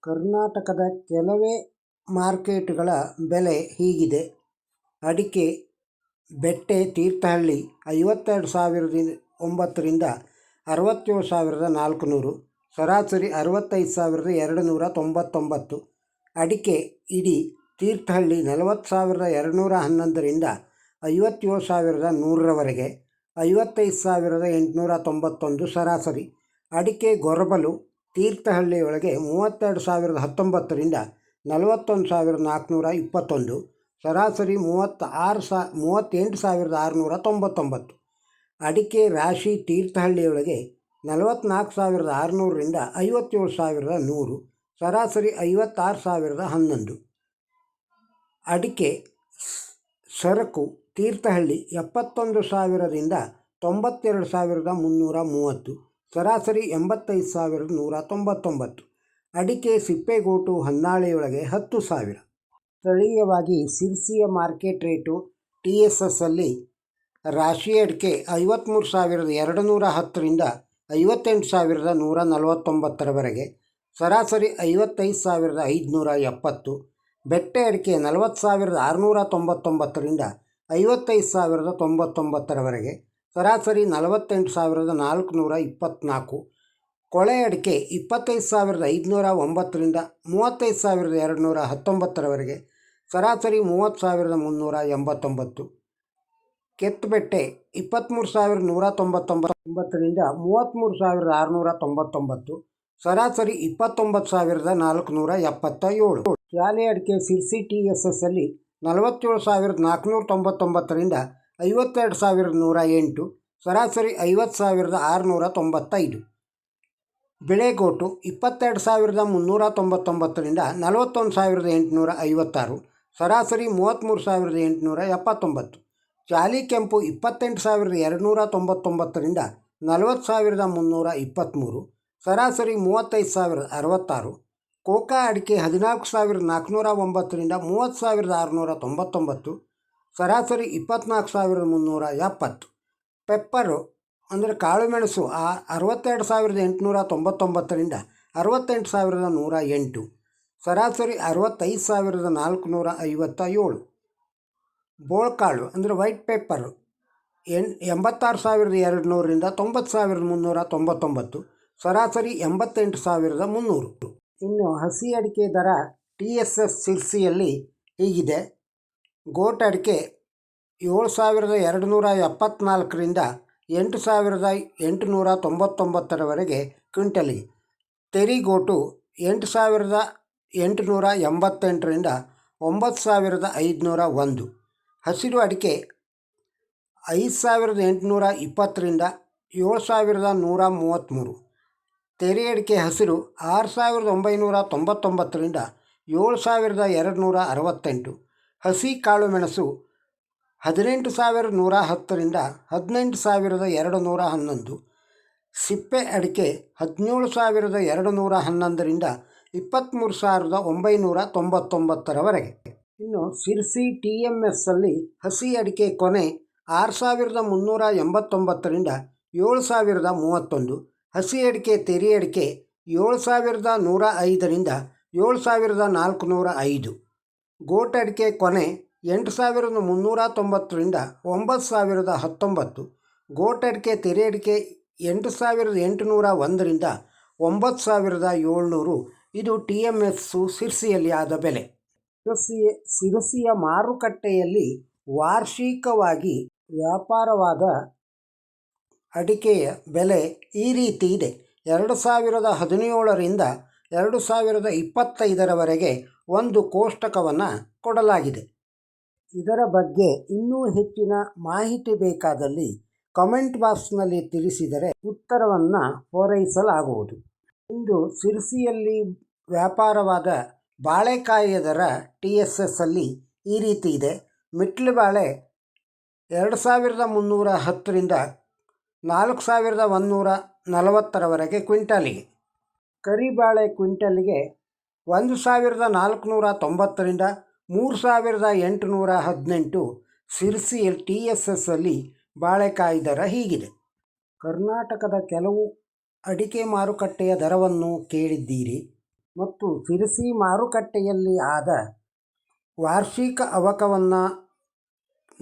ಕರ್ನಾಟಕದ ಕೆಲವೇ ಮಾರ್ಕೆಟ್ಗಳ ಬೆಲೆ ಹೀಗಿದೆ. ಅಡಿಕೆ ಬೆಟ್ಟೆ ತೀರ್ಥಹಳ್ಳಿ 52,900ರಿಂದ 67,400, ಸರಾಸರಿ 65,299. ಅಡಿಕೆ ಇಡಿ ತೀರ್ಥಹಳ್ಳಿ 40,211ರಿಂದ 57,100ರವರೆಗೆ, 55,891 ಸರಾಸರಿ. ಅಡಿಕೆ ಗೊರಬಲು ತೀರ್ಥಹಳ್ಳಿಯೊಳಗೆ 32,019ರಿಂದ 41,421, ಸರಾಸರಿ 38,699. ಅಡಿಕೆ ರಾಶಿ ತೀರ್ಥಹಳ್ಳಿಯೊಳಗೆ 44,600ರಿಂದ 57,100, ಸರಾಸರಿ 56,011. ಅಡಿಕೆ ಸರಕು ತೀರ್ಥಹಳ್ಳಿ 71,000ರಿಂದ 92,330, ಸರಾಸರಿ 85,199. ಅಡಿಕೆ ಸಿಪ್ಪೆಗೋಟು ಹೊನ್ನಾಳಿಯೊಳಗೆ 10,000. ಸ್ಥಳೀಯವಾಗಿ ಸಿರ್ಸಿಯ ಮಾರ್ಕೆಟ್ ರೇಟು TSS ಅಲ್ಲಿ ರಾಶಿ ಅಡಿಕೆ 53,210ರಿಂದ 58,149ರವರೆಗೆ, ಸರಾಸರಿ 55,570. ಬೆಟ್ಟೆ ಅಡಿಕೆ 40,699ರಿಂದ 55,099ರವರೆಗೆ, ಸರಾಸರಿ 48,424. ಕೊಳೆ ಅಡಿಕೆ 25,509ರಿಂದ 35,219ರವರೆಗೆ, ಸರಾಸರಿ 30,389. ಕೆತ್ತುಬೆಟ್ಟೆ 23,199ರಿಂದ 33,699, ಸರಾಸರಿ 29,477. ಜಾಲಿ ಅಡಿಕೆ ಸಿರ್ಸಿ TSS ಅಲ್ಲಿ 47,499ರಿಂದ 52,108, ಸರಾಸರಿ 50,695. ಬಿಳೆಗೋಟು 22,399ರಿಂದ 41,856, ಸರಾಸರಿ 33,879. ಜಾಲಿ ಕೆಂಪು 28,299ರಿಂದ 40,323, ಸರಾಸರಿ 35,066. ಕೋಕಾ ಅಡಿಕೆ 14,409ರಿಂದ 30,699, ಸರಾಸರಿ 24,370. ಪೆಪ್ಪರು ಅಂದರೆ ಕಾಳುಮೆಣಸು 62,899ರಿಂದ 68,108, ಸರಾಸರಿ 65,457. ಬೋಳ್ಕಾಳು ಅಂದರೆ ವೈಟ್ ಪೆಪ್ಪರು 86,200ರಿಂದ 90,399, ಸರಾಸರಿ 88,300. ಇನ್ನು ಹಸಿ ಅಡಿಕೆ ದರ TSS ಸಿರ್ಸಿಯಲ್ಲಿ ಹೀಗಿದೆ. ಗೋಟ್ ಅಡಿಕೆ 7,274ರಿಂದ 8,899ರವರೆಗೆ ಕ್ವಿಂಟಲಿಗೆ. ತೆರಿಗೋಟು 8,888ರಿಂದ 9,501. ಹಸಿರು ಅಡಿಕೆ 5,820ರಿಂದ 7,133. ತೆರೆ ಅಡಿಕೆ ಹಸಿರು 6,999ರಿಂದ 7,268. ಹಸಿ ಕಾಳುಮೆಣಸು 18,110ರಿಂದ 18,211. ಸಿಪ್ಪೆ ಅಡಿಕೆ 17,211ರಿಂದ 23,999ರವರೆಗೆ. ಇನ್ನು ಸಿರ್ಸಿ TMS ಅಲ್ಲಿ ಹಸಿ ಅಡಿಕೆ ಕೊನೆ 6,389ರಿಂದ 7,031. ಹಸಿ ಅಡಿಕೆ ತೆರೆ ಅಡಿಕೆ 7,105ರಿಂದ 7,405. ಗೋಟ್ ಅಡಿಕೆ ಕೊನೆ 8,390ರಿಂದ 9,019. ಗೋಟ್ ಅಡಿಕೆ ತೆರೆ ಅಡಿಕೆ 8,801ರಿಂದ 9,700. ಇದು TMS ಸಿರ್ಸಿಯಲ್ಲಿ ಆದ ಬೆಲೆ. ಸಿರಸಿಯ ಮಾರುಕಟ್ಟೆಯಲ್ಲಿ ವಾರ್ಷಿಕವಾಗಿ ವ್ಯಾಪಾರವಾದ ಅಡಿಕೆಯ ಬೆಲೆ ಈ ರೀತಿ ಇದೆ. 2017ರಿಂದ 2025ರವರೆಗೆ ಒಂದು ಕೋಷ್ಟಕವನ್ನು ಕೊಡಲಾಗಿದೆ. ಇದರ ಬಗ್ಗೆ ಇನ್ನೂ ಹೆಚ್ಚಿನ ಮಾಹಿತಿ ಬೇಕಾದಲ್ಲಿ ಕಮೆಂಟ್ ಬಾಕ್ಸ್ನಲ್ಲಿ ತಿಳಿಸಿದರೆ ಉತ್ತರವನ್ನು ಪೂರೈಸಲಾಗುವುದು. ಇಂದು ಸಿರ್ಸಿಯಲ್ಲಿ ವ್ಯಾಪಾರವಾದ ಬಾಳೆಕಾಯಿಯ ದರ TSS ಅಲ್ಲಿ ಈ ರೀತಿ ಇದೆ. ಮಿಟ್ಲು ಬಾಳೆ 2,310ರಿಂದ 4,140ರವರೆಗೆ ಕ್ವಿಂಟಲಿಗೆ. ಕರಿಬಾಳೆ ಕ್ವಿಂಟಲಿಗೆ 1,490ರಿಂದ 3,818. ಸಿರ್ಸಿಯಲ್ಲಿ TSS ಅಲ್ಲಿ ಬಾಳೆಕಾಯಿ ದರ ಹೀಗಿದೆ. ಕರ್ನಾಟಕದ ಕೆಲವು ಅಡಿಕೆ ಮಾರುಕಟ್ಟೆಯ ದರವನ್ನು ಕೇಳಿದ್ದೀರಿ. ಮತ್ತು ಸಿರಸಿ ಮಾರುಕಟ್ಟೆಯಲ್ಲಿ ಆದ ವಾರ್ಷಿಕ ಅವಕವನ್ನು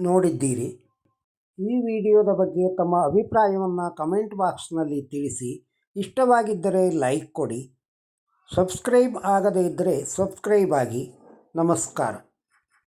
ನೋಡಿದ್ದೀರಿ. ಈ ವಿಡಿಯೋದ ಬಗ್ಗೆ ತಮ್ಮ ಅಭಿಪ್ರಾಯವನ್ನು ಕಮೆಂಟ್ ಬಾಕ್ಸ್ನಲ್ಲಿ ತಿಳಿಸಿ. ಇಷ್ಟವಾಗಿದ್ದರೆ ಲೈಕ್ ಕೊಡಿ. ಸಬ್ಸ್ಕ್ರೈಬ್ ಆಗದೇ ಇದ್ದರೆ ಸಬ್ಸ್ಕ್ರೈಬ್ ಆಗಿ. ನಮಸ್ಕಾರ.